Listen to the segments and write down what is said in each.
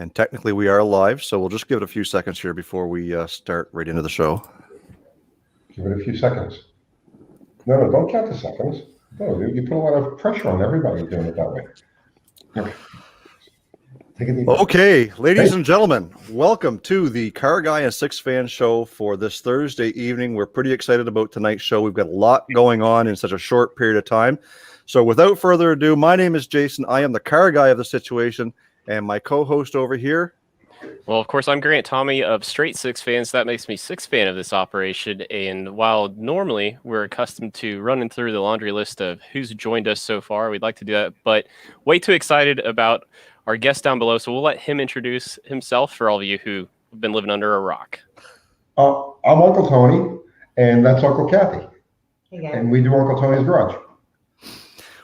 And technically we are live, so we'll just give it a few seconds here before we start right into the show. Give it a few seconds. No, don't count the seconds. No, you put a lot of pressure on everybody doing it that way. Okay. Take a deep breath. Okay, ladies and gentlemen, welcome to the Car Guy and Six Fan show for this Thursday evening. We're pretty excited about tonight's show. We've got a lot going on in such a short period of time. So without further ado, my name is Jason. I am the car guy of the situation, and my co-host over here. Well, of course, I'm Grant Tommy of Straight Six Fans. That makes me Six Fan of this operation. And while normally we're accustomed to running through the laundry list of who's joined us so far, we'd like to do that, but way too excited about our guest down below. So we'll let him introduce himself for all of you who have been living under a rock. I'm Uncle Tony, and that's Uncle Kathy. Hey guys. And we do Uncle Tony's Garage.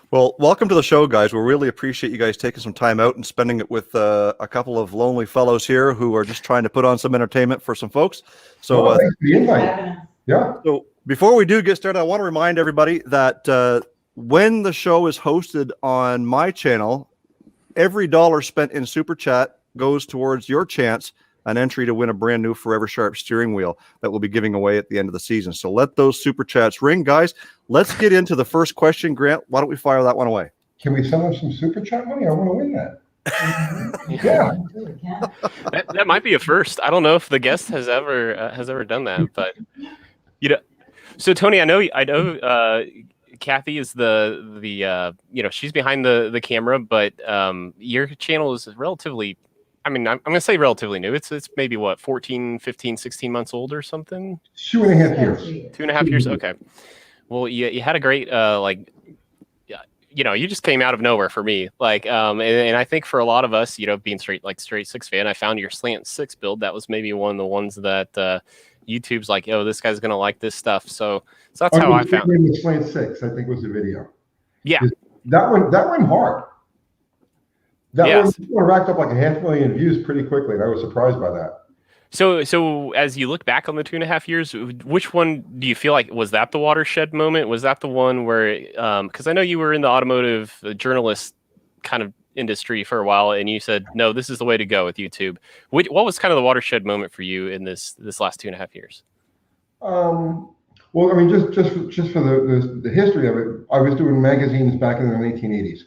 Well, welcome to the show, guys. We really appreciate you guys taking some time out and spending it with a couple of lonely fellows here who are just trying to put on some entertainment for some folks. So, Thanks for the invite. Yeah. So before we do get started, I want to remind everybody that when the show is hosted on my channel, every dollar spent in Super Chat goes towards your chance an entry to win a brand new Forever Sharp steering wheel that we'll be giving away at the end of the season. So let those Super Chats ring, guys. Let's get into the first question. Grant, why don't we fire that one away? Can we send them some Super Chat money? I want to win that. Yeah. That might be a first. I don't know if the guest has ever done that, but So Tony, I know. Kathy is the she's behind the camera, but your channel is relatively. I mean, I'm going to say relatively new. It's maybe, 14, 15, 16 months old or something? 2.5 years. 2.5 years? Okay. Well, you had a great, you just came out of nowhere for me. And I think for a lot of us, being straight Six Fan, I found your Slant 6 build. That was maybe one of the ones that YouTube's like, oh, this guy's going to like this stuff. So that's how I found it. The Slant 6, I think, was the video. Yeah. That went hard. That one racked up like 500,000 views pretty quickly, and I was surprised by that. So as you look back on the 2.5 years, which one do you feel like was that the watershed moment? Was that the one where, because I know you were in the automotive journalist kind of industry for a while, and you said, no, this is the way to go with YouTube. What was kind of the watershed moment for you in this last 2.5 years? Well, I mean, just for the history of it, I was doing magazines back in the 1980s.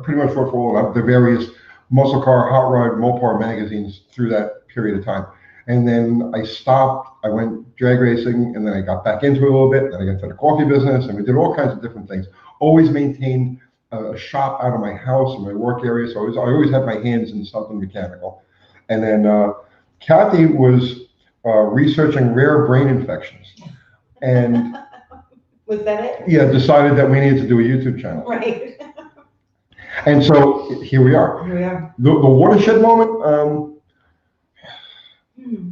Pretty much wrote for all of the various muscle car, hot rod, Mopar magazines through that period of time. And then I stopped. I went drag racing, and then I got back into it a little bit. Then I got into the coffee business, and we did all kinds of different things. Always maintained a shop out of my house and my work area, so I always had my hands in something mechanical. And then Kathy was researching rare brain infections. And was that it? Yeah, decided that we needed to do a YouTube channel. Right. And so here we are. Here we are. The watershed moment,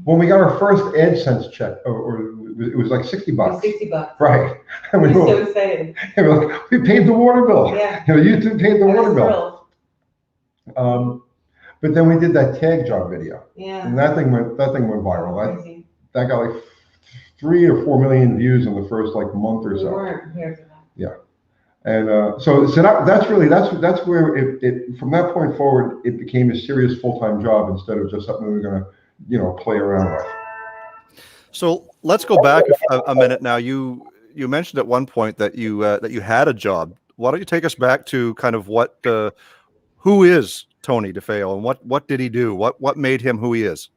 when we got our first AdSense check, or it was like $60. It was $60. Right. And I'm so excited. We paid the water bill. Yeah. YouTube paid the water bill. Thrilled. But then we did that tag job video. Yeah. And that thing went viral. Crazy. That got like 3 or 4 million views in the first month or so. We weren't prepared for that. Yeah. And so that's where it from that point forward, it became a serious full-time job instead of just something we were going to play around with. So let's go back a minute now. You mentioned at one point that you had a job. Why don't you take us back to kind of who is Tony Defeo, and what did he do? What made him who he is?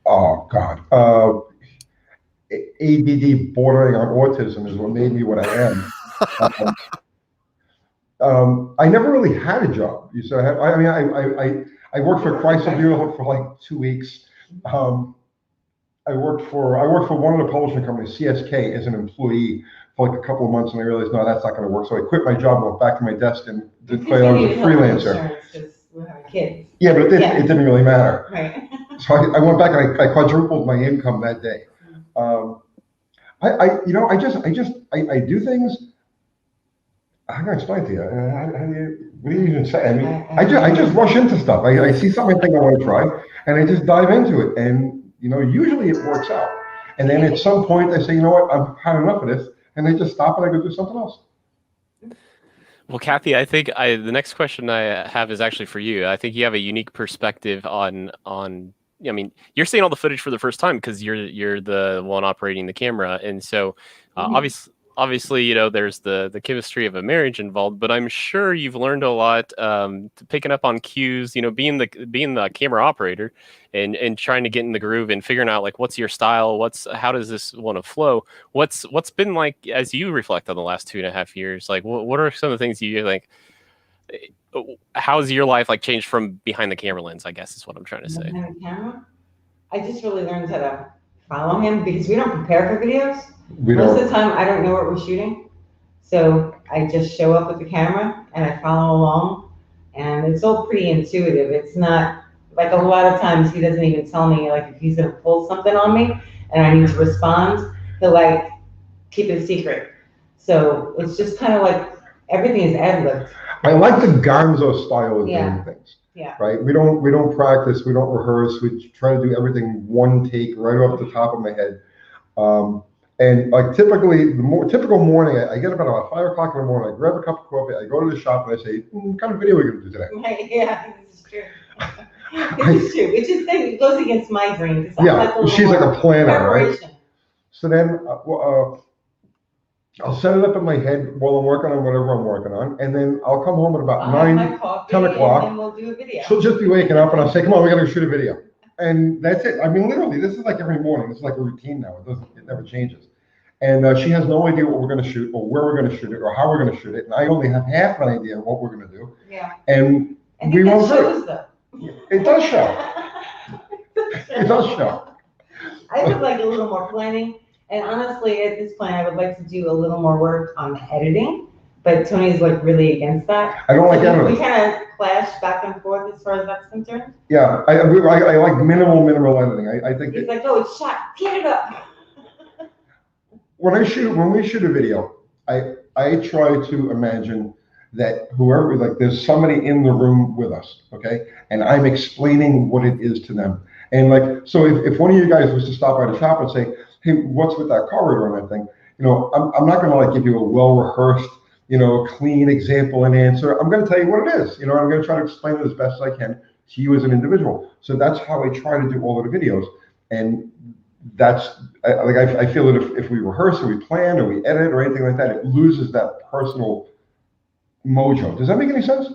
Oh God. ADD bordering on autism is what made me what I am. I never really had a job. I worked for Chrysler Bureau for like 2 weeks. I worked for one of the publishing companies, CSK, as an employee for like a couple of months, and I realized, no, that's not going to work. So I quit my job, went back to my desk, and declared I was a freelancer. We're having kids. Yeah, but it didn't really matter. Right. So I went back and I quadrupled my income that day. I do things. How can I explain it to you? What do you even say? I mean, I just rush into stuff. I see something I think I want to try, and I just dive into it. And usually it works out. And then at some point, they say, you know what, I've had enough of this, and they just stop and I go do something else. Well, Kathy, I think the next question I have is actually for you. I think you have a unique perspective on. I mean, you're seeing all the footage for the first time because you're the one operating the camera, and so obviously, you know, there's the chemistry of a marriage involved. But I'm sure you've learned a lot, picking up on cues. You know, being the camera operator, and trying to get in the groove and figuring out like what's your style, how does this want to flow. What's been like as you reflect on the last 2.5 years? Like, what are some of the things you like? How's your life like changed from behind the camera lens? I guess is what I'm trying to say. Behind the camera, I just really learned how to follow him because we don't prepare for videos. Most of the time, I don't know what we're shooting, so I just show up with the camera and I follow along, and it's all pretty intuitive. It's not like a lot of times he doesn't even tell me like if he's gonna pull something on me and I need to respond. He'll like keep it a secret. So it's just kind of like everything is ad-libbed. I like the Gonzo style of doing things. Yeah. Right? We don't practice, we don't rehearse, we try to do everything one take right off the top of my head. And like typically, typical morning, I get up at about 5 o'clock in the morning, I grab a cup of coffee, I go to the shop and I say, what kind of video are we gonna do today? Right, yeah, this is true. This is true. It goes against my dream. Yeah, she's like a planner, right? So then I'll set it up in my head while I'm working on whatever I'm working on, and then I'll come home at about 10 o'clock. And we'll do a video. She'll just be waking up, and I'll say, "Come on, we got to shoot a video," and that's it. I mean, literally, this is like every morning. This is like a routine now. It never changes. And she has no idea what we're going to shoot, or where we're going to shoot it, or how we're going to shoot it. And I only have half an idea of what we're going to do. Yeah. And we won't do it. It does show. It does show. I would like a little more planning. And honestly, at this point, I would like to do a little more work on the editing, but Tony's like really against that. I don't like editing. We kind of clash back and forth as far as that's concerned. Yeah, I like minimal editing. I think he's like, oh, it's shot, get it up. When we shoot a video, I try to imagine that whoever, like, there's somebody in the room with us, okay, and I'm explaining what it is to them. And like, so if one of you guys was to stop by the shop and say, hey, what's with that carburetor on that thing? You know, I'm not going to like give you a well-rehearsed, you know, clean example and answer. I'm going to tell you what it is. You know, I'm going to try to explain it as best as I can to you as an individual. So that's how I try to do all of the videos. And that's I feel that if we rehearse or we plan or we edit or anything like that, it loses that personal mojo. Does that make any sense?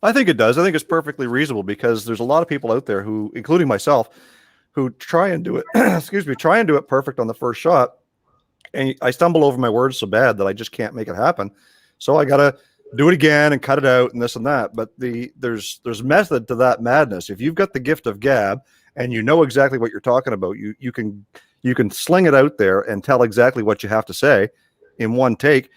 I think it does. I think it's perfectly reasonable because there's a lot of people out there who, including myself, who try and do it, try and do it perfect on the first shot. And I stumble over my words so bad that I just can't make it happen. So I got to do it again and cut it out and this and that. But there's method to that madness. If you've got the gift of gab and you know exactly what you're talking about, you can sling it out there and tell exactly what you have to say in one take.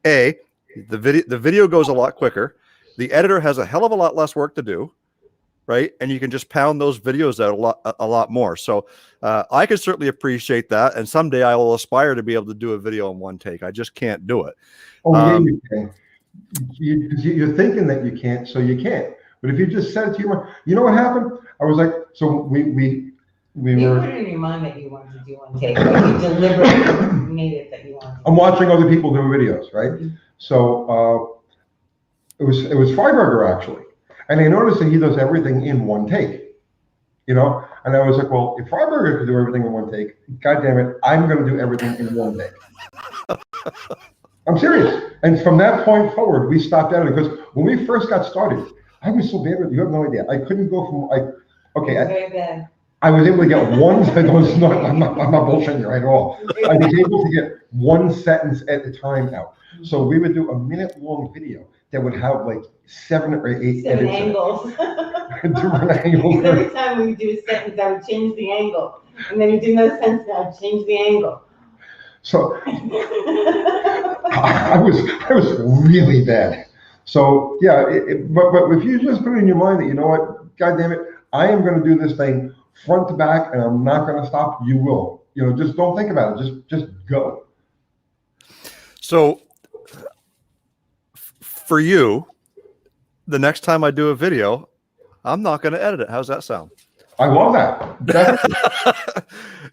The video goes a lot quicker. The editor has a hell of a lot less work to do. Right. And you can just pound those videos out a lot more. So I can certainly appreciate that. And someday I will aspire to be able to do a video in one take. I just can't do it. Oh, yeah, you can. You're thinking that you can't, so you can't. But if you just said it to your mind, you know what happened? I was like, so we You were. put it in your mind that you wanted to do one take. Like you deliberately made it that you wanted to. I'm watching other people do videos, right? Mm-hmm. So it was Freiberger actually. And I noticed that he does everything in one take, you know? And I was like, well, if Freiberger could do everything in one take, God damn it, I'm going to do everything in one take. I'm serious. And from that point forward, we stopped editing because when we first got started, I was so bad with you have no idea. I couldn't go from very bad. I was able to get one. I'm not bullshitting you at all. I was able to get one sentence at a time out. So we would do a minute-long video that would have like 7 or 8 7 edits angles. different angles. Every time we would do a sentence, I would change the angle. And then you do another sentence, I would change the angle. So I was really bad. So yeah, but if you just put it in your mind that, you know what, God damn it, I am going to do this thing front to back and I'm not going to stop, you will. You know, just don't think about it. Just go. So for you, the next time I do a video, I'm not going to edit it. How's that sound? I love that.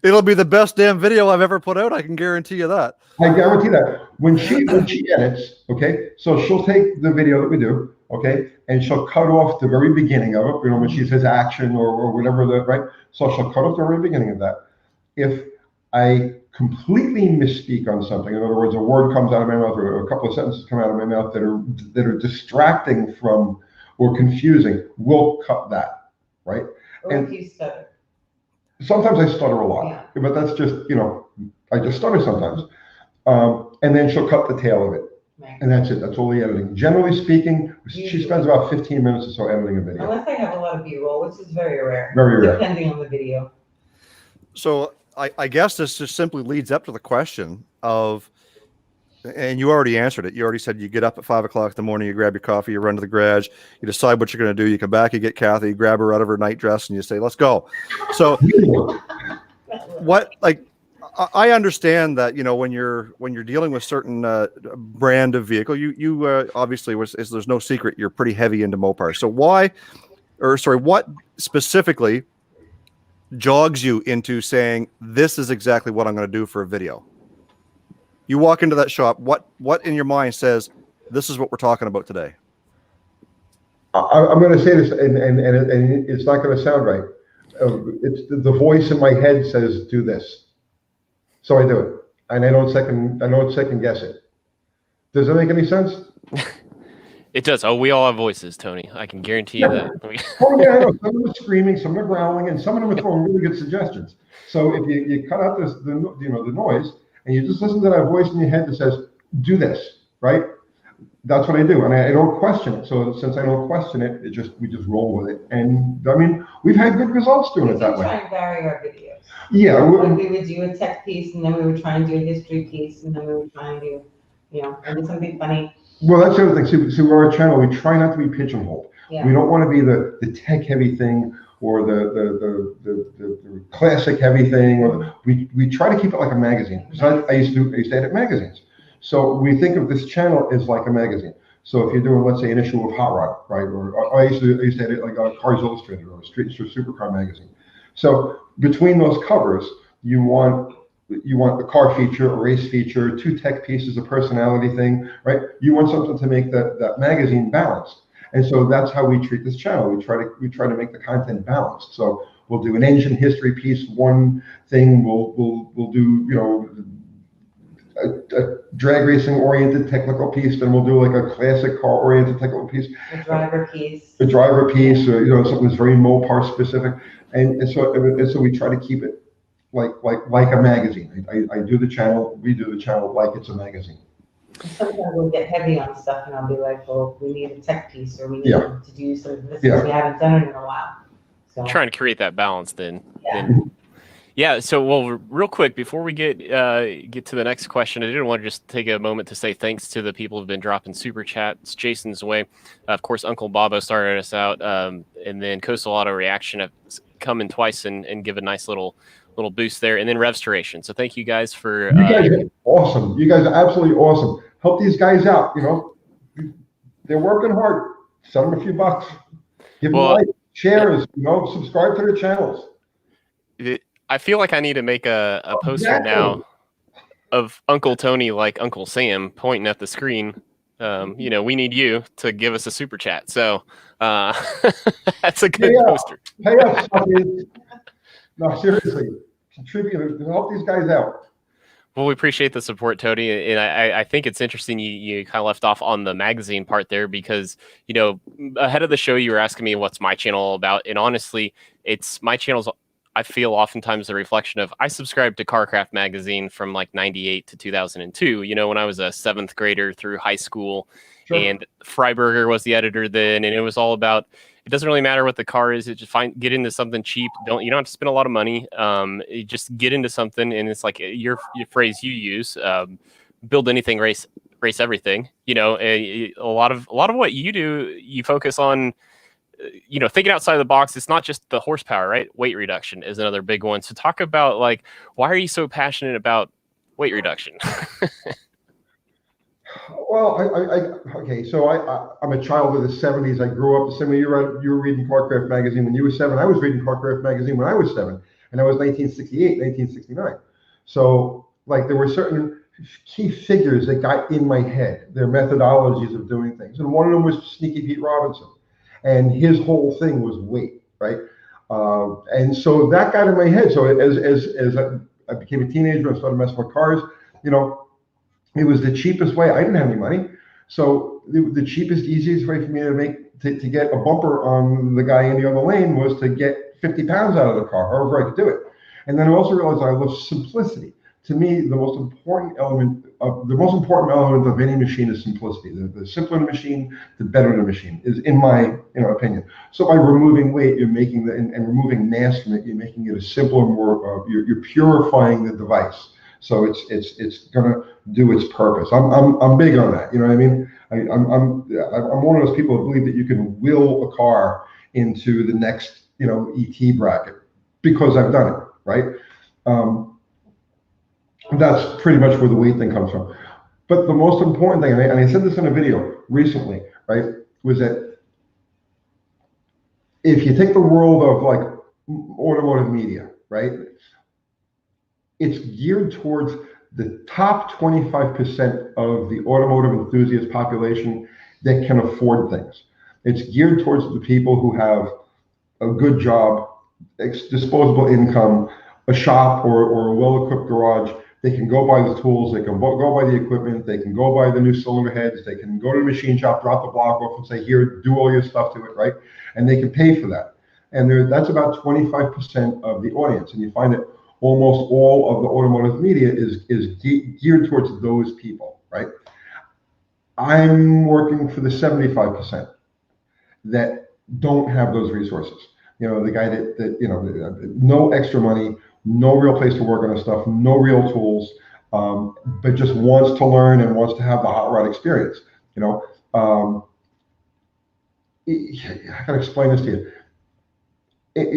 It'll be the best damn video I've ever put out. I can guarantee you that. I guarantee that when she edits, okay, so she'll take the video that we do, okay, and she'll cut off the very beginning of it, you know, when she says action or whatever, right? So she'll cut off the very beginning of that. If I completely misspeak on something, in other words, a word comes out of my mouth or a couple of sentences come out of my mouth that are distracting from or confusing, we'll cut that, right? Or if you stutter. Sometimes I stutter a lot, Yeah. but that's just, you know, I just stutter sometimes. And then she'll cut the tail of it. Right. And that's it. That's all the editing. Generally speaking, she spends about 15 minutes or so editing a video. Unless I have a lot of B-roll, which is very rare. Very rare. Depending on the video. So I guess this just simply leads up to the question of, and you already answered it. You already said you get up at 5 o'clock in the morning, you grab your coffee, you run to the garage, you decide what you're going to do. You come back, you get Kathy, you grab her out of her night dress, and you say, "Let's go." So, I understand that, you know, when you're dealing with certain brand of vehicle, you obviously there's no secret you're pretty heavy into Mopar. So what specifically jogs you into saying this is exactly what I'm going to do for a video? You walk into that shop, what in your mind says this is what we're talking about today? I'm going to say this, and it's not going to sound right. It's the voice in my head says do this, so I do it, and I don't second guess it. Does that make any sense? It does. Oh, we all have voices, Tony. I can guarantee you that. Oh yeah, I know. Some of them are screaming, some are growling, and some of them are throwing really good suggestions. So if you cut out the noise, and you just listen to that voice in your head that says, "Do this," right? That's what I do, and I don't question it. So since I don't question it, we just roll with it. And I mean, we've had good results doing it that way. We try and vary our videos. Yeah, we would do a tech piece, and then we would try and do a history piece, and then we would try and do, you know, maybe something funny. Well, that's the other thing. See, our channel, we try not to be pigeonholed. Yeah. We don't want to be the tech heavy thing or the classic heavy thing. Or we try to keep it like a magazine. Because I used to edit magazines. So we think of this channel as like a magazine. So if you're doing, let's say, an issue of Hot Rod, right? Or I used to edit like Cars Illustrated or a Street Supercar magazine. So between those covers, you want the car feature, a race feature, 2 tech pieces, a personality thing, right? You want something to make that magazine balanced. And so that's how we treat this channel. We try to make the content balanced. So we'll do an engine history piece, one thing. We'll do, you know, a drag racing oriented technical piece. Then we'll do like a classic car oriented technical piece. A driver piece. A driver piece, or, you know, something that's very Mopar specific. And so we try to keep it like a magazine. I do the channel, we do the channel like it's a magazine. Sometimes we'll get heavy on stuff, and I'll be like, well, we need a tech piece, or we need to do some of this because we haven't done it in a while. So Trying to create that balance then. Yeah. Yeah. So, well, real quick, before we get to the next question, I did want to just take a moment to say thanks to the people who've been dropping super chats. Jason's way. Of course, Uncle Bobo started us out. And then Coastal Auto Reaction have come in twice and give a nice little boost there. And then Revstoration. So thank you guys for... You guys are awesome. You guys are absolutely awesome. Help these guys out, you know. They're working hard. Send them a few bucks. Give them likes, shares, you know, subscribe to their channels. I feel like I need to make a poster now of Uncle Tony like Uncle Sam pointing at the screen. You know, we need you to give us a super chat. So that's a good poster. Pay us. No, seriously. Contribute to help these guys out. Well, we appreciate the support, Tony, and I think it's interesting you kind of left off on the magazine part there because, you know, ahead of the show you were asking me what's my channel all about, and honestly, it's my channel's, I feel, oftentimes a reflection of, I subscribed to CarCraft magazine from like 98 to 2002, you know, when I was a 7th grader through high school. Sure. And Freiberger was the editor then, and it was all about, it doesn't really matter what the car is. It just get into something cheap. You don't have to spend a lot of money. You just get into something, and it's like your phrase you use, build anything, race everything. You know, a lot of what you do, you focus on, you know, thinking outside the box. It's not just the horsepower, right? Weight reduction is another big one. So talk about, like, why are you so passionate about weight reduction? Well, okay, so I'm a child of the 70s. I grew up the same way you were reading CARRGUY magazine when you were 7. I was reading CARRGUY magazine when I was 7, and that was 1968, 1969. So, like, there were certain key figures that got in my head, their methodologies of doing things. And one of them was Sneaky Pete Robinson. And his whole thing was weight, right? And so that got in my head. So as I became a teenager and started messing with cars, you know, it was the cheapest way. I didn't have any money. So the cheapest, easiest way for me to get a bumper on the guy in the other lane was to get 50 pounds out of the car, however I could do it. And then I also realized I love simplicity. To me, the most important element of any machine is simplicity. The simpler the machine, the better the machine is, in my opinion. So by removing weight, you're making and removing mass from it, you're making it a simpler, more you're purifying the device. So it's gonna do its purpose. I'm big on that. You know what I mean? I'm one of those people who believe that you can will a car into the next ET bracket because I've done it, right? That's pretty much where the weight thing comes from. But the most important thing, and I said this in a video recently, right, was that if you take the world of like automotive media, right, it's geared towards the top 25% of the automotive enthusiast population that can afford things. It's geared towards the people who have a good job, disposable income, a shop or a well-equipped garage. They can go buy the tools, they can go buy the equipment, they can go buy the new cylinder heads, they can go to the machine shop, drop the block off and say, here, do all your stuff to it, right? And they can pay for that. And that's about 25% of the audience. And you find that almost all of the automotive media is geared towards those people, right? I'm working for the 75% that don't have those resources. The guy that no extra money, no real place to work on his stuff, no real tools, but just wants to learn and wants to have the hot rod experience. I can explain this to you.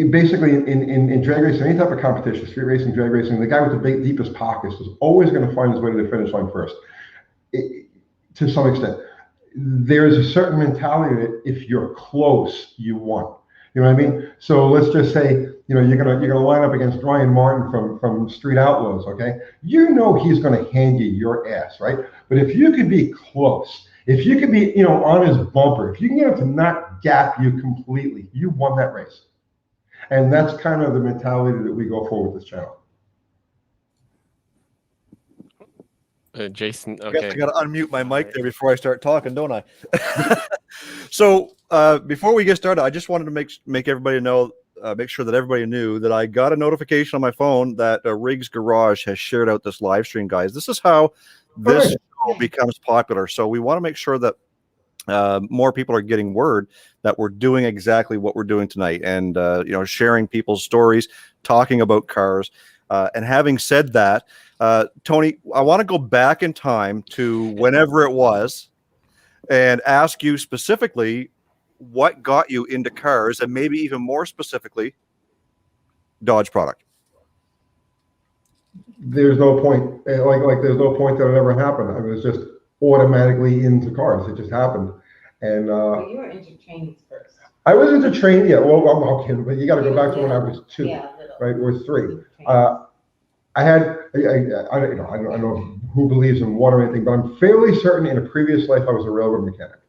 Basically, in drag racing, any type of competition, street racing, drag racing, the guy with the deepest pockets is always going to find his way to the finish line first. To some extent, there's a certain mentality that if you're close, you won. You know what I mean? So let's just say, you're gonna line up against Ryan Martin from Street Outlaws, okay? He's gonna hand you your ass, right? But if you could be close, if you could be, on his bumper, if you can get him to not gap you completely, you won that race. And that's kind of the mentality that we go for with this channel. Jason, I okay. got to unmute my mic there before I start talking, don't I? So before we get started, I just wanted to make everybody know, make sure that everybody knew that I got a notification on my phone that Riggs Garage has shared out this live stream, guys. This is how this show becomes popular. So we want to make sure that more people are getting word that we're doing exactly what we're doing tonight, and sharing people's stories, talking about cars. And having said that, Tony, I want to go back in time to whenever it was and ask you specifically what got you into cars, and maybe even more specifically, Dodge product. There's no point, like there's no point that it ever happened. I was just automatically into cars. It just happened. And you were into trains first. I was into train, yeah. Well, I'm not kidding, but you got to go back to when I was 2, right, or 3. I don't know who believes in water or anything, but I'm fairly certain in a previous life I was a railroad mechanic.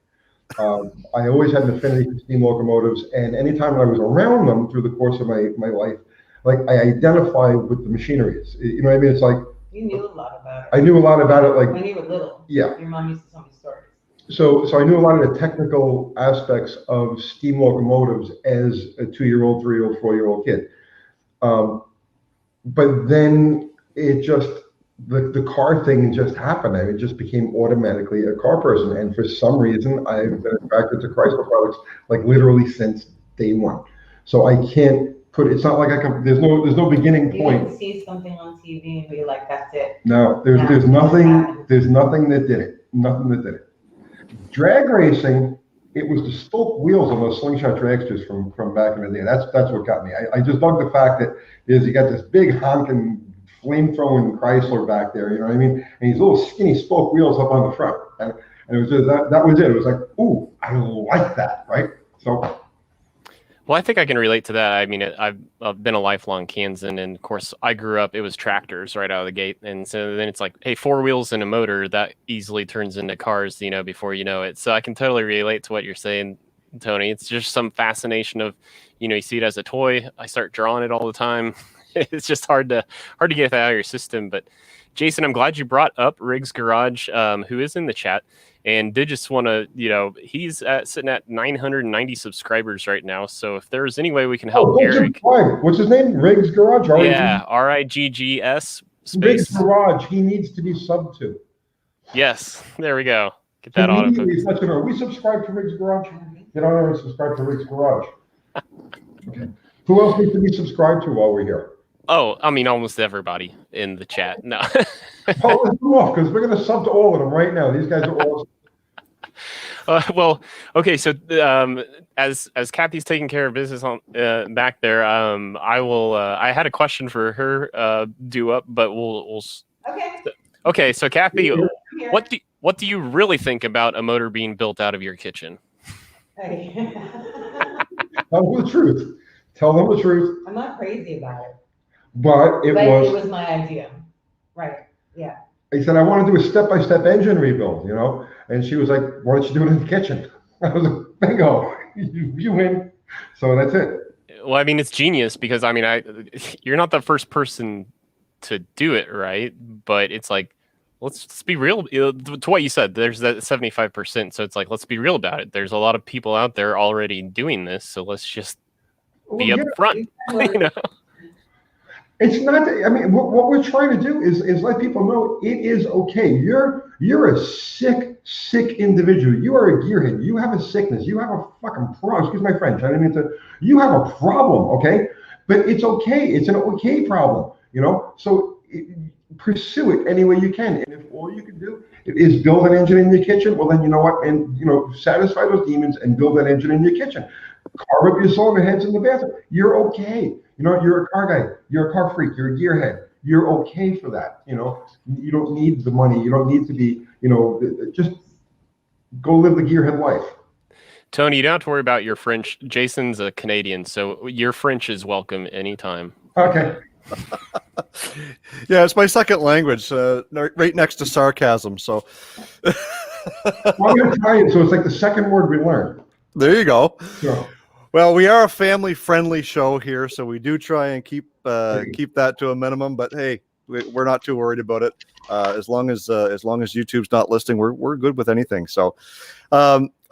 I always had an affinity for steam locomotives, and anytime I was around them through the course of my life, like I identify with the machinery. You know what I mean? It's like you knew a lot about it. I knew a lot about it, like when you were little. Yeah. Your mom used to tell me stories. So I knew a lot of the technical aspects of steam locomotives as a 2-year-old, 3-year-old, 4-year-old kid. But then it just, the car thing just happened. It just became automatically a car person. And for some reason, I've been attracted to Chrysler products, like literally since day one. So I can't put, it's not like I can, there's no beginning point. You didn't see something on TV and be like, that's it. No, there's nothing that did it. Nothing that did it. Drag racing, it was the spoke wheels on those slingshot dragsters from back in the day. That's what got me. I just dug the fact that you got this big honking flame-throwing Chrysler back there, you know what I mean? And these little skinny spoke wheels up on the front. And it was just, that was it. It was like, ooh, I like that, right? So. Well, I think I can relate to that. I mean, I've been a lifelong Kansan, and of course, I grew up, it was tractors right out of the gate. And so then it's like, hey, 4 wheels and a motor, that easily turns into cars, you know, before you know it. So I can totally relate to what you're saying, Tony. It's just some fascination of, you know, you see it as a toy. I start drawing it all the time. It's just hard to get that out of your system. But Jason, I'm glad you brought up Riggs Garage, who is in the chat. And did just want to, you know, he's sitting at 990 subscribers right now. So if there's any way we can help Eric. What's his name? Riggs Garage? Yeah, RIGGS space. Riggs Garage. He needs to be subbed to. Yes, there we go. Get that on. Are we subscribed to Riggs Garage? Get on there and subscribe to Riggs Garage. Okay. Who else needs to be subscribed to while we're here? Oh, I mean, almost everybody in the chat. No. Oh, let's move off, because we're going to sub to all of them right now. These guys are awesome. Well, okay. So as Kathy's taking care of business on back there, I will. I had a question for her due up, but we'll. Okay. Okay. So Kathy, what do you really think about a motor being built out of your kitchen? Tell them the truth. Tell them the truth. I'm not crazy about it. But it was my idea. Right. Yeah. I said, I want to do a step-by-step engine rebuild, you know? And she was like, why don't you do it in the kitchen? I was like, bingo, you win. So that's it. Well, I mean, it's genius because, I mean, you're not the first person to do it, right? But it's like, let's be real. To what you said, there's that 75%. So it's like, let's be real about it. There's a lot of people out there already doing this. So let's just be up front, you know? It's not. I mean, what we're trying to do is let people know it is okay. You're a sick individual. You are a gearhead. You have a sickness. You have a fucking problem. Excuse my French. I didn't mean to. You have a problem, okay? But it's okay. It's an okay problem, you know. So pursue it any way you can. And if all you can do is build an engine in your kitchen, well, then you know what? And you know, satisfy those demons and build that engine in your kitchen. Carve up your cylinder heads in the bathroom. You're okay. You know, you're a car guy. You're a car freak. You're a gearhead. You're okay for that. You know, you don't need the money. You don't need to be, you know, just go live the gearhead life. Tony, you don't have to worry about your French. Jason's a Canadian, so your French is welcome anytime. Okay. Yeah, it's my second language, right next to sarcasm. So Well, I'm Italian, so it's like the second word we learned. There you go. So. Well, we are a family-friendly show here, so we do try and keep that to a minimum. But hey, we're not too worried about it. As long as YouTube's not listening, we're good with anything. So,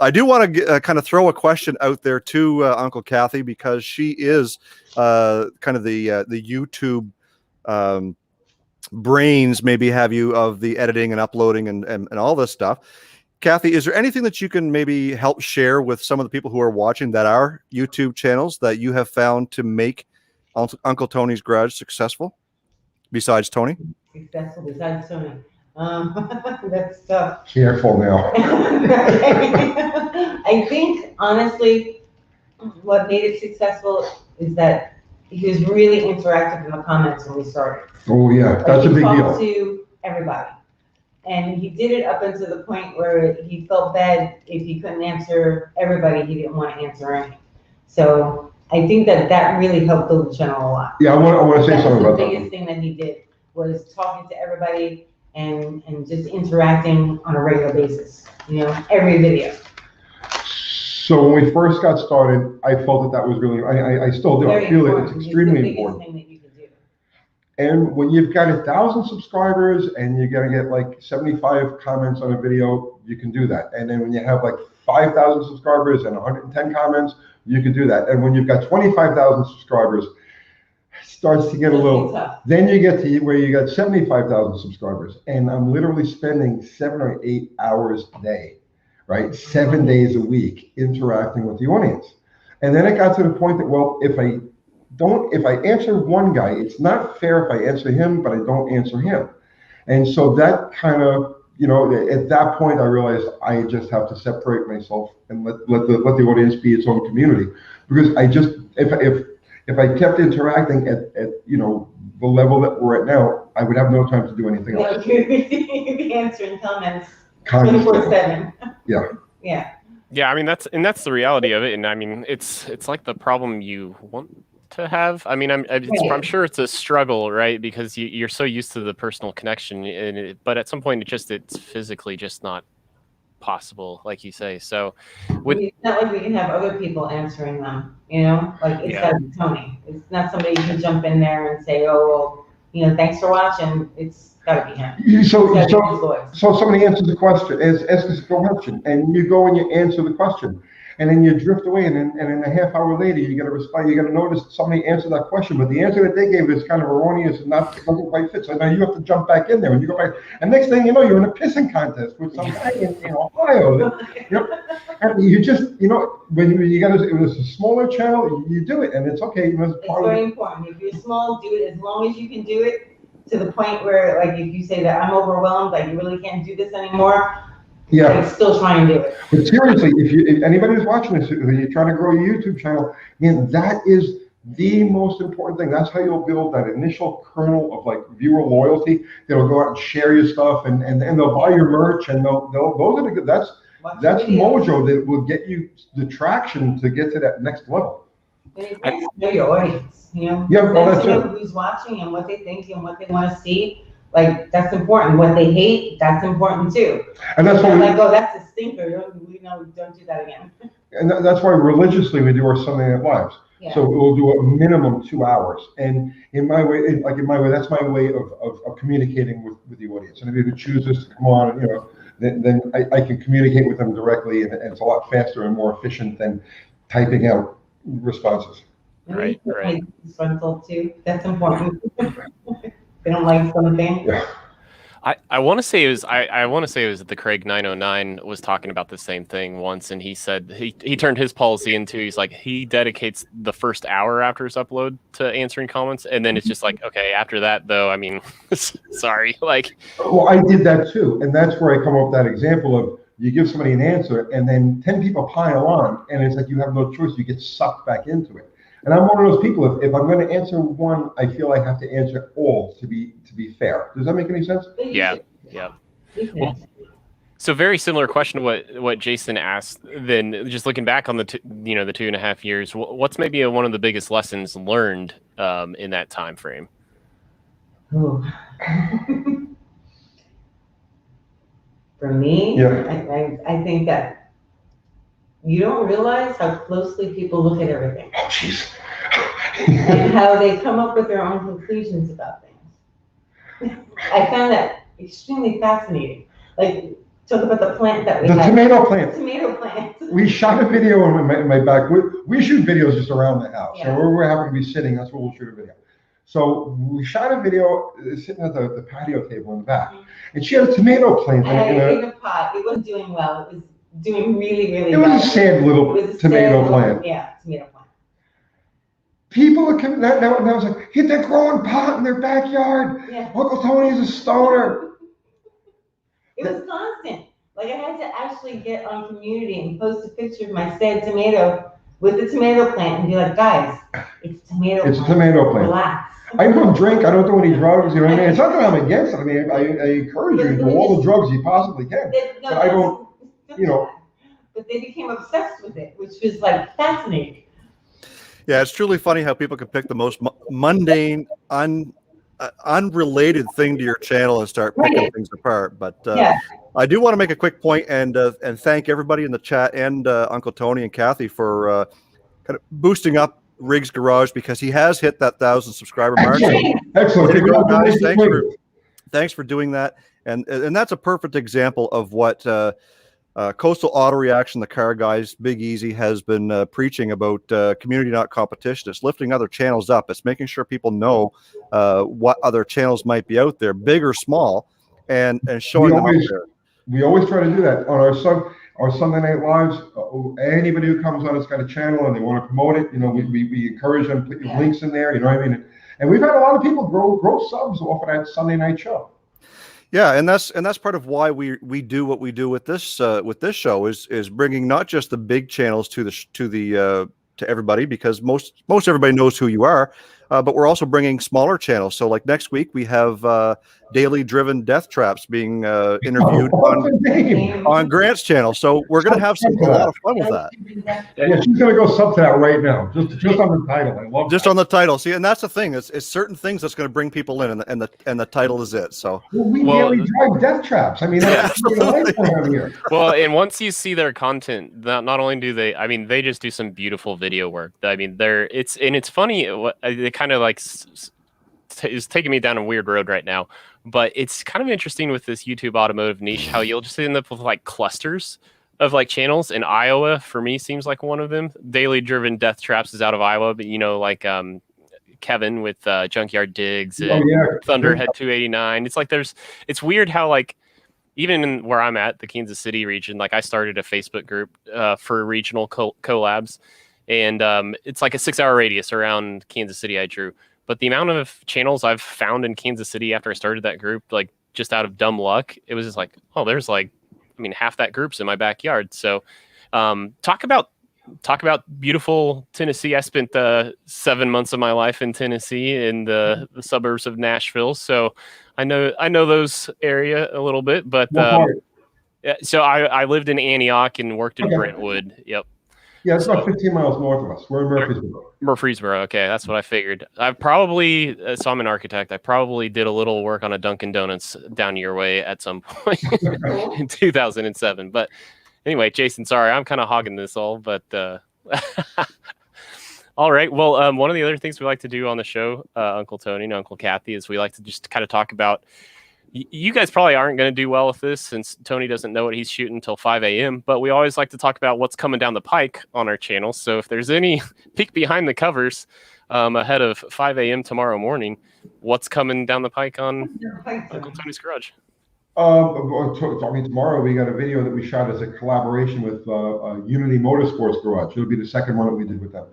I do want to kind of throw a question out there to Uncle Kathy, because she is kind of the YouTube brains, maybe have you, of the editing and uploading and all this stuff. Kathy, is there anything that you can maybe help share with some of the people who are watching that are YouTube channels that you have found to make Uncle Tony's Garage successful, besides Tony? Successful besides Tony. That's tough. Careful now. I think, honestly, what made it successful is that he was really interactive in the comments when we started. Oh, yeah. That's a big deal. He talked to everybody. And he did it up until the point where he felt bad if he couldn't answer everybody. He didn't want to answer any. So I think that really helped build the channel a lot. Yeah, I want to say something about that. The biggest thing that he did was talking to everybody and just interacting on a regular basis. You know, every video. So when we first got started, I felt that was really, I still do. Very I feel important. it's extremely important. Thing that you can do. And when you've got 1,000 subscribers and you're gonna get like 75 comments on a video, you can do that. And then when you have like 5,000 subscribers and 110 comments, you can do that. And when you've got 25,000 subscribers, it starts to get a little, then you get to where you got 75,000 subscribers. And I'm literally spending 7 or 8 hours a day, right? 7 days a week interacting with the audience. And then it got to the point that, well, if I answer one guy, it's not fair if I answer him, but I don't answer him. And so that kind of, you know, at that point I realized I just have to separate myself and let the audience be its own community. Because I just, if I kept interacting at you know, the level that we're at now, I would have no time to do anything else. You'd be answering comments. Constantly. 24/7. Yeah. Yeah. Yeah, I mean that's the reality of it, and I mean it's like the problem you want to have. I mean, I'm sure it's a struggle, right? Because you're so used to the personal connection, but at some point it's physically just not possible, like you say. So, It's not like we can have other people answering them, you know? Like, it's got to be Tony. It's not somebody you can jump in there and say, oh, well, you know, thanks for watching. It's got to be him. So somebody answers the question, asks a question, and you go and you answer the question. And then you drift away, and then a half hour later, you get a response. You got to notice somebody answered that question, but the answer that they gave is kind of erroneous and doesn't quite fit. So now you have to jump back in there, and you go back. And next thing you know, you're in a pissing contest with some guy in Ohio. And you just, when you got it was a smaller channel, you do it, and it's okay. It's very important. If you're small, do it as long as you can do it to the point where, like, if you say that I'm overwhelmed, like you really can't do this anymore. Yeah, I'm still trying to do it. But seriously, if anybody who's watching this, if you're trying to grow a YouTube channel, man, that is the most important thing. That's how you'll build that initial kernel of like viewer loyalty. They'll go out and share your stuff, and they'll buy your merch, and those are the good. That's mojo that will get you the traction to get to that next level. And know your audience, Yeah, well, that's know who's watching and what they think and what they want to see. Like, that's important. What they hate, that's important too. And that's why that's a stinker. Don't do that again. And that's why religiously we do our Sunday Night Lives. Yeah. So we'll do a minimum 2 hours. And in my way, that's my way of communicating with the audience. And if you chooses to come on, then I can communicate with them directly, and it's a lot faster and more efficient than typing out responses. Right. Disgruntled too. That's important. They don't like something. Yeah. I want to say it was the Craig 909 was talking about the same thing once, and he said he turned his policy into, he's like, he dedicates the first hour after his upload to answering comments, and then it's just like, okay, after that though, I mean, sorry, like. Well, I did that too, and that's where I come up with that example of you give somebody an answer, and then 10 people pile on, and it's like you have no choice, you get sucked back into it. And I'm one of those people, if I'm going to answer one, I feel I have to answer all to be fair. Does that make any sense? Yeah. Well, so very similar question to what Jason asked. Then just looking back on the 2.5 years, what's maybe one of the biggest lessons learned in that time frame? For me, I think that you don't realize how closely people look at everything. Oh, jeez. And how they come up with their own conclusions about things. I found that extremely fascinating. Like, talk about the plant that we had. Tomato plant. The tomato plant. We shot a video in my back. We shoot videos just around the house. Yeah. So where we're happen to be sitting, that's where we'll shoot a video. So we shot a video sitting at the patio table in the back. And she had a tomato plant. In a pot. It wasn't doing well. It was doing really, really well. It was a sad little tomato plant. Yeah, tomato plant. People are coming now. I was like, hit that growing pot in their backyard. Yeah. Uncle Tony's a stoner. It was constant. Like, I had to actually get on Community and post a picture of my sad tomato with the tomato plant and be like, guys, it's a tomato plant. It's a tomato plant. Relax. I don't drink. I don't do any drugs. You know what I mean? It's not that I'm against it. I mean, I encourage you to do all the drugs you possibly can. But I don't, But they became obsessed with it, which was like fascinating. Yeah, it's truly funny how people can pick the most mundane, unrelated thing to your channel and start picking things apart. But I do want to make a quick point and thank everybody in the chat and Uncle Tony and Kathy for kind of boosting up Riggs Garage, because he has hit that 1,000 subscriber mark. Excellent. Way to go, guys. Thanks for doing that. And that's a perfect example of what Coastal Auto Reaction, the Car Guys, Big Easy has been preaching about community, not competition. It's lifting other channels up. It's making sure people know what other channels might be out there, big or small, and showing them out there. We always try to do that on our Sunday Night Lives. Anybody who comes on has got a channel and they want to promote it. We encourage them, put your links in there. You know what I mean? And we've had a lot of people grow subs off of that Sunday night show. Yeah, and that's part of why we do what we do with this show is bringing not just the big channels to everybody, because most everybody knows who you are. but we're also bringing smaller channels. So like next week we have daily driven death traps being interviewed on Grant's channel. So we're going to have a lot of fun with that. Yeah, she's going to go sub to that right now, just on the title. I love just that. on the title. See, and that's the thing. It's certain things that's going to bring people in, and the title is it. So we daily drive death traps. I mean, that's life around here. Well, and once you see their content, not only do they, I mean, they just do some beautiful video work. I mean, it's funny. It kind of like is taking me down a weird road right now, but it's kind of interesting with this YouTube automotive niche how you'll just end up with like clusters of like channels. In Iowa, for me, seems like one of them. Daily Driven Death Traps is out of Iowa, but you know, like Kevin with Junkyard Digs and Thunderhead 289. It's like it's weird how like even in where I'm at, the Kansas City region, like I started a Facebook group for regional collabs, and it's like a 6-hour radius around Kansas City I drew. But the amount of channels I've found in Kansas City after I started that group, like just out of dumb luck, it was just like, oh, there's like, I mean, half that group's in my backyard. So talk about beautiful Tennessee. I spent 7 months of my life in Tennessee in the suburbs of Nashville. So I know those area a little bit, but so I lived in Antioch and worked in Brentwood. Yep. Yeah, it's about 15 miles north of us. We're in Murfreesboro. Murfreesboro. Okay, that's what I figured. I probably, so I'm an architect. I probably did a little work on a Dunkin' Donuts down your way at some point in 2007. But anyway, Jason, sorry, I'm kind of hogging this all, but all right. Well, one of the other things we like to do on the show, Uncle Tony and Uncle Kathy, is we like to just kind of talk about. You guys probably aren't going to do well with this since Tony doesn't know what he's shooting until 5 a.m. But we always like to talk about what's coming down the pike on our channel. So if there's any peek behind the covers ahead of 5 a.m. tomorrow morning, what's coming down the pike on Uncle Tony's Garage? I mean, tomorrow we got a video that we shot as a collaboration with Unity Motorsports Garage. It'll be the second one that we did with them.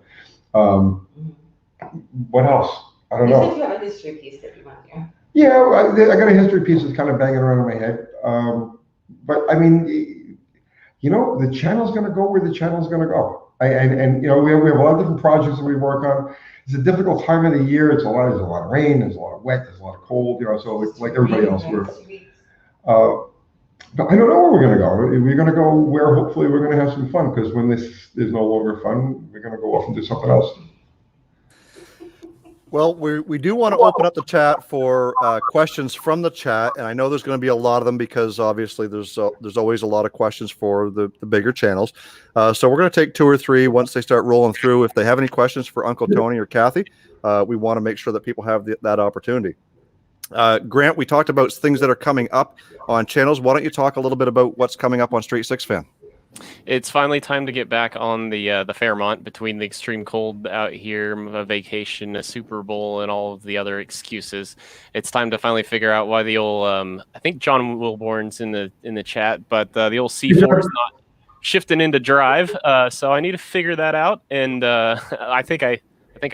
What else? I don't know. You said you have a history piece that you want to. Yeah, I got a history piece that's kind of banging around in my head. But I mean, you know, the channel's going to go where the channel's going to go. And you know, we have a lot of different projects that we work on. It's a difficult time of the year. There's a lot of rain. There's a lot of wet. There's a lot of cold. You know, so like everybody else, but I don't know where we're going to go. We're going to go where hopefully we're going to have some fun, because when this is no longer fun, we're going to go off and do something else. Well, we do want to open up the chat for questions from the chat, and I know there's going to be a lot of them because obviously there's always a lot of questions for the bigger channels. So we're going to take 2 or 3 once they start rolling through. If they have any questions for Uncle Tony or Kathy, we want to make sure that people have that opportunity. Grant, we talked about things that are coming up on channels. Why don't you talk a little bit about what's coming up on Street 6 Fan? It's finally time to get back on the Fairmont between the extreme cold out here, a vacation, a Super Bowl, and all of the other excuses. It's time to finally figure out why the old I think John Wilborn's in the chat, but the old C4 is not shifting into drive. So I need to figure that out, and I think I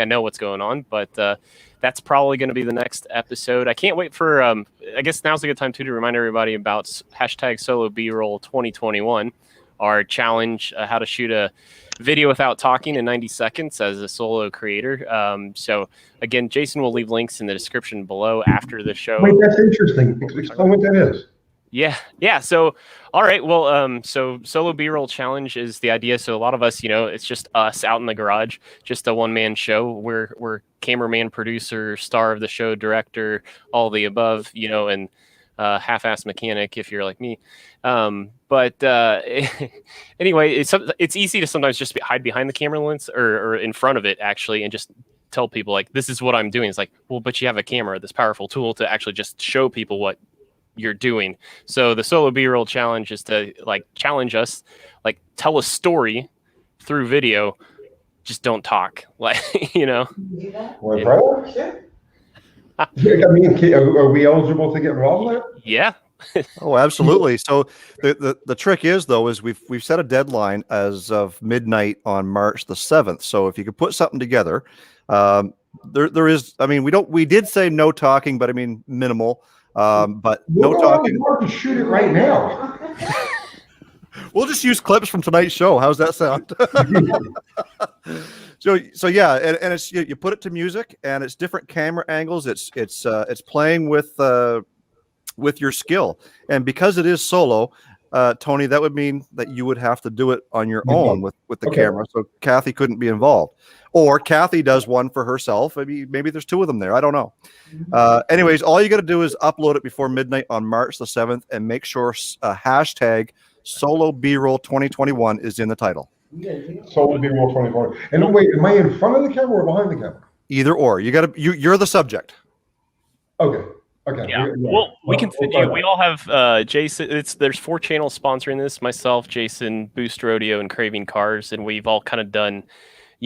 know what's going on, but that's probably going to be the next episode. I can't wait for I guess now's a good time too to remind everybody about hashtag Solo B-Roll 2021. Our challenge, how to shoot a video without talking in 90 seconds as a solo creator. So again, Jason will leave links in the description below after the show. Wait, that's interesting. Explain what that is. Yeah. So, all right. Well, so Solo B-Roll Challenge is the idea. So a lot of us, you know, it's just us out in the garage, just a one-man show. We're cameraman, producer, star of the show, director, all the above, you know, and half-ass mechanic if you're like me. But anyway, it's easy to sometimes just hide behind the camera lens or in front of it actually, and just tell people like, this is what I'm doing. It's like, well, but you have a camera, this powerful tool to actually just show people what you're doing. So the Solo B-Roll Challenge is to like challenge us, like tell a story through video, just don't talk. Like, you know. Sure. I mean, are we eligible to get involved in that? Yeah. Oh, absolutely. So the trick is though, is we've set a deadline as of midnight on March the 7th. So if you could put something together, there is, I mean, we did say no talking, but I mean, minimal, but no talking. To shoot it right now. We'll just use clips from tonight's show. How's that sound? So yeah, and it's you put it to music, and it's different camera angles. It's playing with your skill, and because it is solo, Tony, that would mean that you would have to do it on your own with the camera. So Kathy couldn't be involved, or Kathy does one for herself. Maybe there's two of them there. I don't know. Anyways, all you got to do is upload it before midnight on March the 7th, and make sure hashtag solo B-roll 2021 is in the title. Solo B-roll 2021. And wait, am I in front of the camera or behind the camera? Either or. You're the subject. Okay. Okay. Yeah. Well, we can send you. We all have Jason. There's 4 channels sponsoring this. Myself, Jason, Boost Rodeo, and Craving Cars, and we've all kind of done,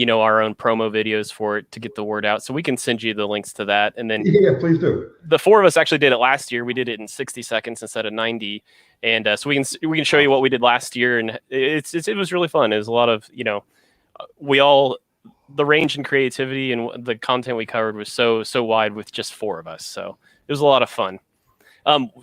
our own promo videos for it to get the word out. So we can send you the links to that, and then please do. The 4 of us actually did it last year. We did it in 60 seconds instead of 90, and so we can show you what we did last year, and it was really fun. It was a lot of the range and creativity and the content we covered was so wide with just 4 of us. So it was a lot of fun.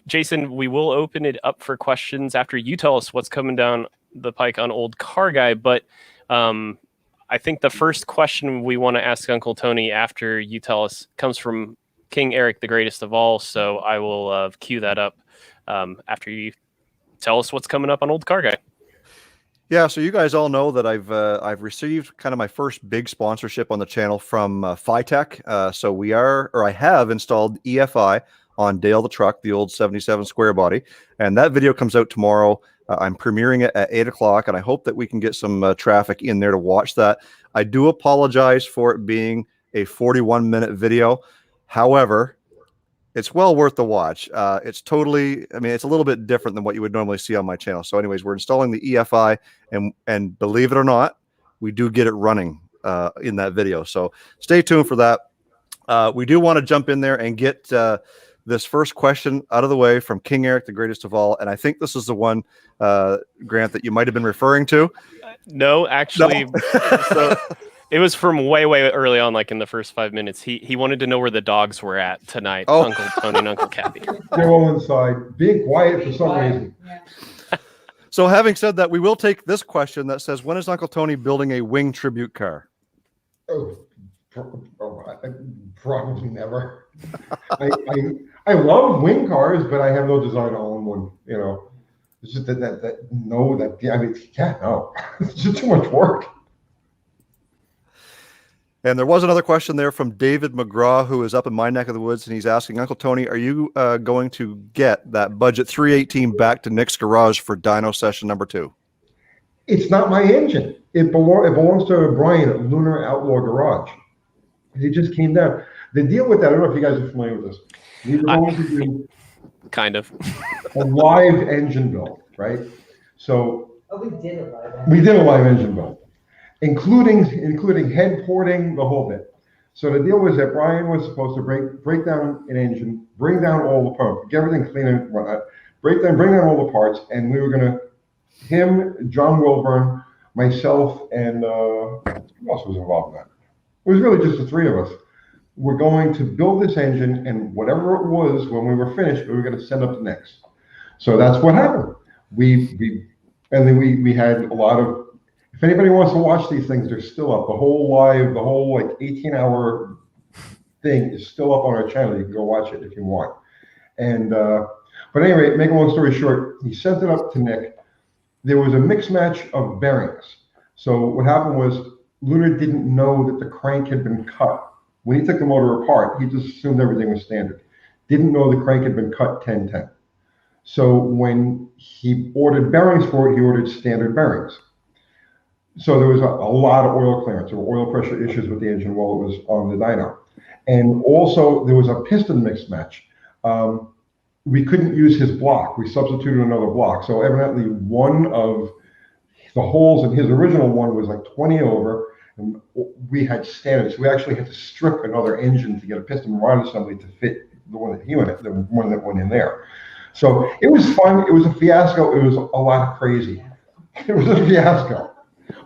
Jason, we will open it up for questions after you tell us what's coming down the pike on Old Car Guy. But I think the first question we want to ask Uncle Tony after you tell us comes from King Eric, the greatest of all. So I will cue that up after you tell us what's coming up on Old Car Guy. Yeah, so you guys all know that I've received kind of my first big sponsorship on the channel from Phytech. So I have installed EFI on Dale the truck, the old 77 square body, and that video comes out tomorrow. I'm premiering it at 8 o'clock, and I hope that we can get some traffic in there to watch that. I do apologize for it being a 41-minute video. However, it's well worth the watch. It's a little bit different than what you would normally see on my channel. So anyways, we're installing the EFI, and believe it or not, we do get it running in that video. So stay tuned for that. We do want to jump in there and get this first question out of the way from King Eric, the greatest of all. And I think this is the one, Grant, that you might have been referring to. No, actually. So it was from way early on, like in the first 5 minutes. He wanted to know where the dogs were at tonight, Uncle Tony and Uncle Kathy. They're all inside, being quiet for some reason. Yeah. So having said that, we will take this question that says, when is Uncle Tony building a wing tribute car? Probably never. I love wing cars, but I have no desire to own one. It's just it's just too much work. And there was another question there from David McGraw, who is up in my neck of the woods, and he's asking, Uncle Tony, are you going to get that budget 318 back to Nick's garage for dyno session number 2? It's not my engine. It belongs to Brian at Lunar Outlaw Garage. He just came down. The deal with that, I don't know if you guys are familiar with this. We were going to do kind of a live engine build, right? So we did a live engine. We did a live engine build, including head porting, the whole bit. So the deal was that Brian was supposed to break down an engine, bring down all the parts, get everything clean and whatnot, bring down all the parts, and we were gonna, him, John Wilburn, myself, and who else was involved in that? It was really just the 3 of us. We're going to build this engine, and whatever it was, when we were finished, we were going to send up to next. So that's what happened. We had a lot of. If anybody wants to watch these things, they're still up. The whole like 18-hour thing is still up on our channel. You can go watch it if you want. And but anyway, make a long story short, he sent it up to Nick. There was a mix match of bearings. So what happened was Lunar didn't know that the crank had been cut. When he took the motor apart, he just assumed everything was standard. Didn't know the crank had been cut 1010. So when he ordered bearings for it, he ordered standard bearings. So there was a lot of oil clearance. There were oil pressure issues with the engine while it was on the dyno. And also there was a piston mix match. We couldn't use his block. We substituted another block. So evidently one of the holes in his original one was like 20 over. And we had standards. We actually had to strip another engine to get a piston rod assembly to fit the one that went in there. So it was fun. It was a fiasco. It was a lot crazy. It was a fiasco.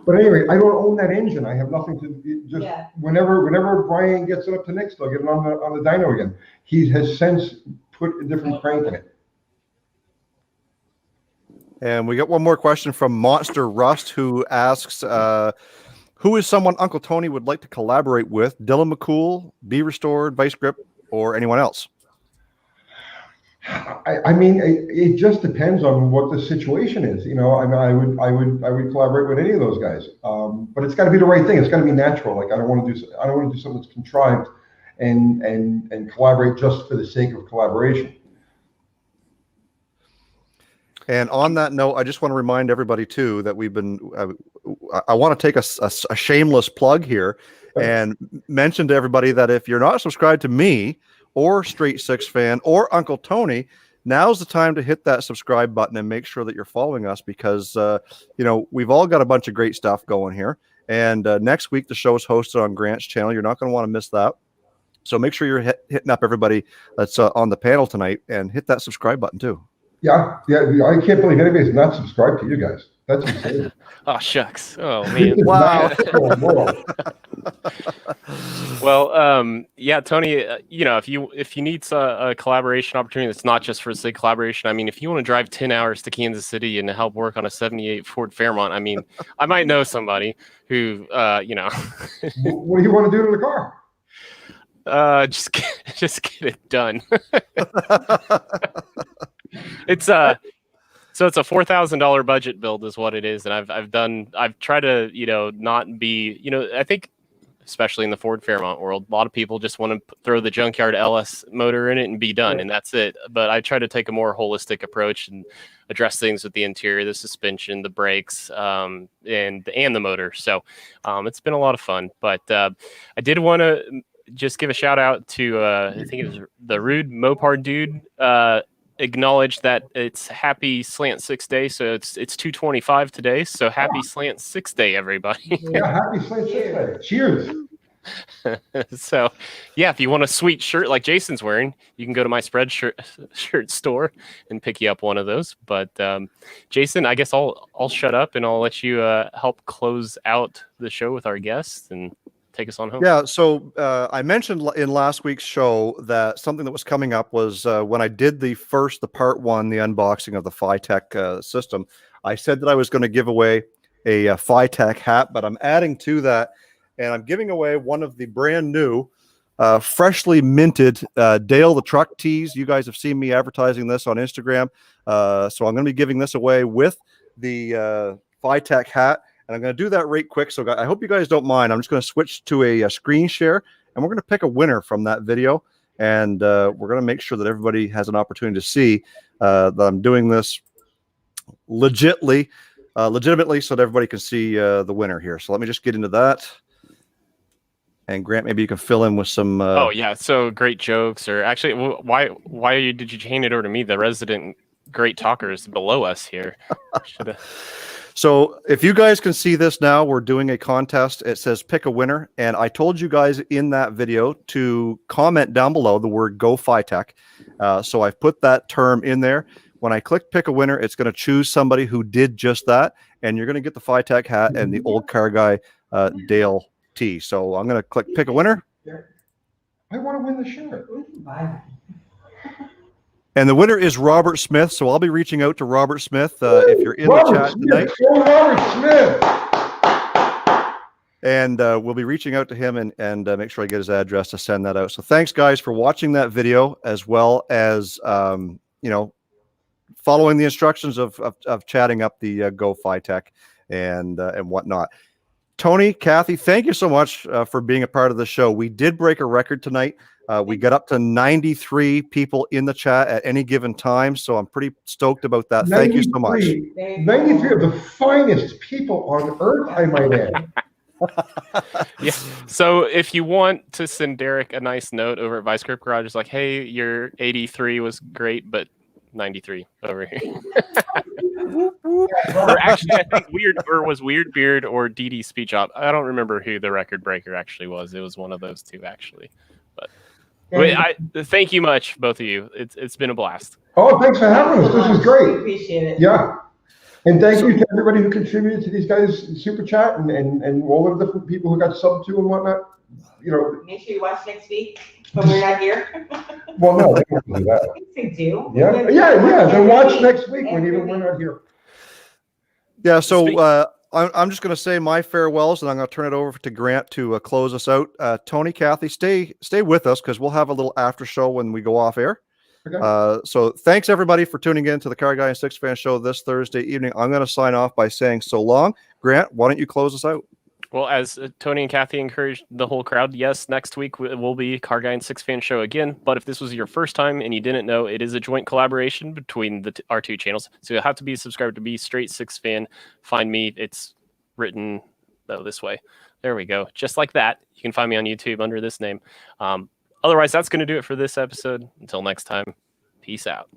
But anyway, I don't own that engine. I have nothing to just. Yeah. Whenever Brian gets it up to Nick's, they'll get it on the dyno again. He has since put a different crank in it. And we got one more question from Monster Rust, who asks, who is someone Uncle Tony would like to collaborate with? Dylan McCool, Be Restored, Vice Grip, or anyone else? I mean, it just depends on what the situation is. You know, I mean, I would collaborate with any of those guys, but it's got to be the right thing. It's got to be natural. Like I don't want to do something that's contrived, and collaborate just for the sake of collaboration. And on that note, I just want to remind everybody too that we've been. I want to take a shameless plug here and mention to everybody that if you're not subscribed to me, or Straight Six Fan, or Uncle Tony, now's the time to hit that subscribe button and make sure that you're following us, because you know, we've all got a bunch of great stuff going here. And next week the show is hosted on Grant's channel. You're not going to want to miss that. So make sure you're hitting up everybody that's on the panel tonight, and hit that subscribe button too. Yeah. I can't believe anybody's not subscribed to you guys. That's insane. Oh shucks! Oh man! Wow. Well, yeah, Tony. You know, if you need a collaboration opportunity that's not just for the sake of collaboration. I mean, if you want to drive 10 hours to Kansas City and help work on a '78 Ford Fairmont, I mean, I might know somebody who, you know. What do you want to do to the car? Just get it done. So it's a $4,000 budget build is what it is. And I've tried to, you know, not be, you know, I think especially in the Ford Fairmont world, a lot of people just want to throw the junkyard LS motor in it and be done. And that's it. But I try to take a more holistic approach and address things with the interior, the suspension, the brakes, and the motor. So it's been a lot of fun, but I did want to just give a shout out to, I think it was the Rude Mopar dude, acknowledge that it's happy Slant 6 Day, so it's 2/25 today, so happy Slant 6 Day, everybody. Yeah, happy Slant 6 Day. Cheers. So yeah, if you want a sweet shirt like Jason's wearing, you can go to my shirt store and pick you up one of those. But Jason, I guess I'll shut up and I'll let you help close out the show with our guests and take us on home. Yeah, so I mentioned in last week's show that something that was coming up was when I did the part one, the unboxing of the Phytech system, I said that I was going to give away a Phytech hat, but I'm adding to that, and I'm giving away one of the brand new, freshly minted Dale the Truck tees. You guys have seen me advertising this on Instagram, so I'm going to be giving this away with the Phytech hat. And I'm going to do that right quick. So I hope you guys don't mind. I'm just going to switch to a screen share, and we're going to pick a winner from that video. And we're going to make sure that everybody has an opportunity to see that I'm doing this legitimately, so that everybody can see the winner here. So let me just get into that. And Grant, maybe you can fill in with some. Oh yeah, so great jokes, or actually, why did you hand it over to me? The resident great talker is below us here. So if you guys can see this now, we're doing a contest. It says pick a winner. And I told you guys in that video to comment down below the word Go Phytech. So I've put that term in there. When I click pick a winner, it's going to choose somebody who did just that. And you're going to get the Phytech hat and the old car guy Dale tee. So I'm going to click pick a winner. I want to win the shirt. And the winner is Robert Smith. So I'll be reaching out to Robert Smith if you're in the chat tonight. Oh, Robert Smith. And we'll be reaching out to him and make sure I get his address to send that out. So thanks, guys, for watching that video, as well as, you know, following the instructions of chatting up the Go Phytech and whatnot. Tony, Kathy, thank you so much for being a part of the show. We did break a record tonight. We got up to 93 people in the chat at any given time, so I'm pretty stoked about that. Thank you so much. 93 of the finest people on earth, I might add. Yeah. So if you want to send Derek a nice note over at Vice Grip Garage, it's like, hey, your 83 was great, but 93 over here. Or actually, I think Weird Beard or DD Speech Op. I don't remember who the record breaker actually was. It was one of those two, actually. But thank you much, both of you. It's been a blast. Oh, thanks for having us. This is great. Appreciate it. Yeah. And thank you to everybody who contributed to these guys' super chat and all of the different people who got subbed to and whatnot. You know, make sure you watch next week when we're not here. Well, no, they won't do that. They do. Yeah. Then watch next week when we're not here. Yeah. So I'm just going to say my farewells, and I'm going to turn it over to Grant to close us out. Tony, Kathy, stay with us because we'll have a little after show when we go off air. Okay. So thanks everybody for tuning in to the Car Guy and Six Fan show this Thursday evening. I'm going to sign off by saying so long. Grant, why don't you close us out? Well, as Tony and Kathy encouraged the whole crowd, yes, next week will be Car Guy and Six Fan show again. But if this was your first time and you didn't know, it is a joint collaboration between our two channels. So you'll have to be subscribed to be Straight Six Fan. Find me. It's written this way. There we go. Just like that. You can find me on YouTube under this name. Otherwise, that's going to do it for this episode. Until next time, peace out.